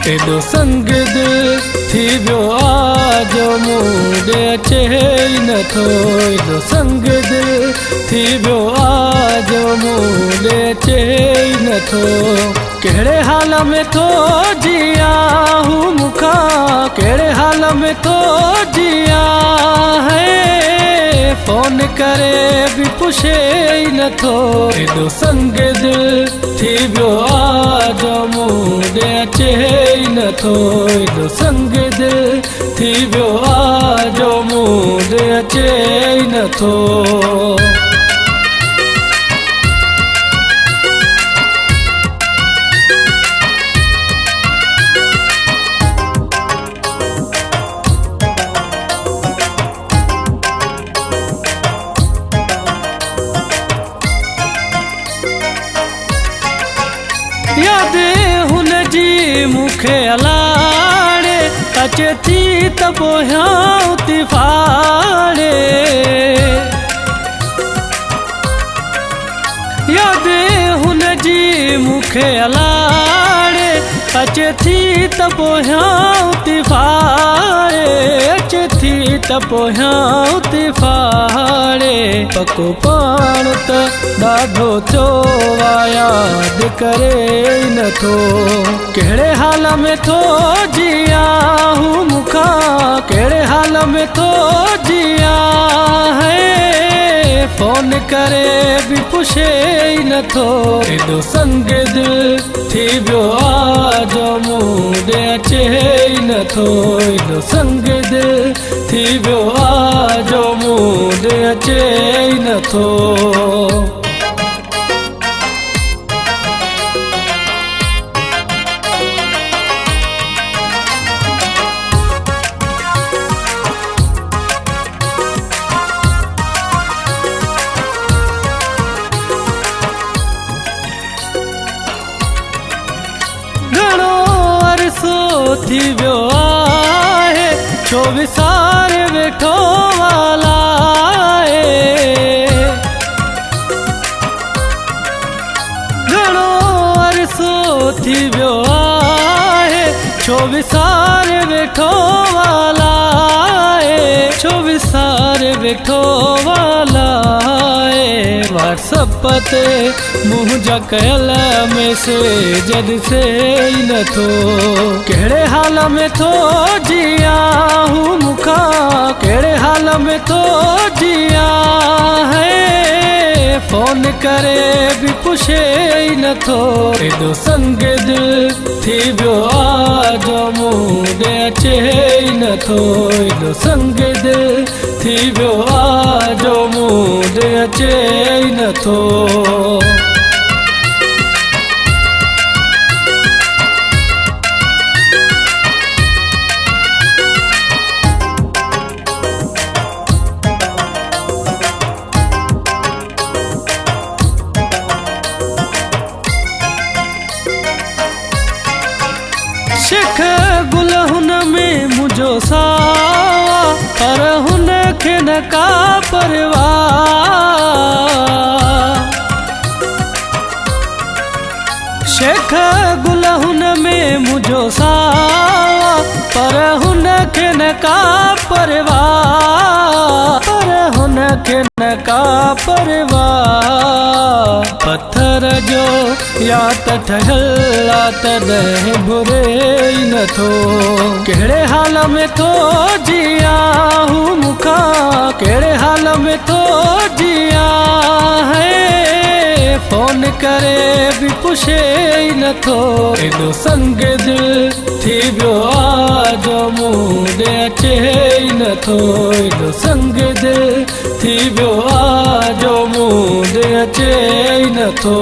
एडो संग दिल थी वियो आ जो मूं ॾे अचे ई नथो। एडो संग दिल थी वियो आ जो मूं ॾे अचे ई नथो। कहिड़े हाल में थो जिया हू मूंखां, कहिड़े हाल में थो जिया है फोन करे भी पुछे ई नथो। एडो संग दिल थी वियो आ जो मूं ॾे अचे ई नथो। एडो संग दिल थी वियो आ जो मूं ॾे अचे ई नथो। याद हुन जी मूंखे अलाड़े अचे थी त पोयां थी फाड़े। याद हुन जी मूंखे अलाड़े अचे थी त पोयां थी फाड़े। अचे थी त पोयां थी फाड़े। पको पाण त ॾाढो थियो आ यादि करे ई नथो। कहिड़े हाल में थो जिया हू मूंखां, कहिड़े हाल में थो जिया है फोन करे भी पुछे ई नथो। एडो संग दिल थी वियो आ जो मूं ॾे अचे ई नथो। एडो संग दिल थी वियो आ जो मूं ॾे अचे ई नथो। घणो अरसो थी वियो आहे छो विसारे वेठो वालाए। घणो अरसो थी वियो आहे छो विसारे वेठो वालाए। छो विसारे वेठो वालाए। व्हाट्सएप ते मुंहिंजा कयल मैसेज ॾिसे ई नथो। कहिड़े हाल में थो जिया हू मूंखां, कहिड़े हाल में थो जिया है फोन करे भी पुछे ई नथो। एडो संग दिल थी वियो आ जो मूं ॾे अचे ई नथो। एडो संग दिल थी वियो आ जो मूं ॾे अचे ई नथो। शेख गुल हुन में मुंहिंजो सावा पर हुन खे न का परवाह। शेख गुल हुन में मुंहिंजो सावा पर हुन खे न का परवाह। पर हुन खे न का परवाह। पत्थर जो या त ठहियल आ तॾहिं भुरे ई नथो। कहिड़े हाल में थो जिया हू मूंखां, कहिड़े हाल में थो जिया है फोन करे भी पुछे ई नथो। एडो संग दिल थी वियो आ जो मूं ॾे अचे ई नथो। एडो संग दिल थी वियो आ जो मूं ॾे अचे ई नथो।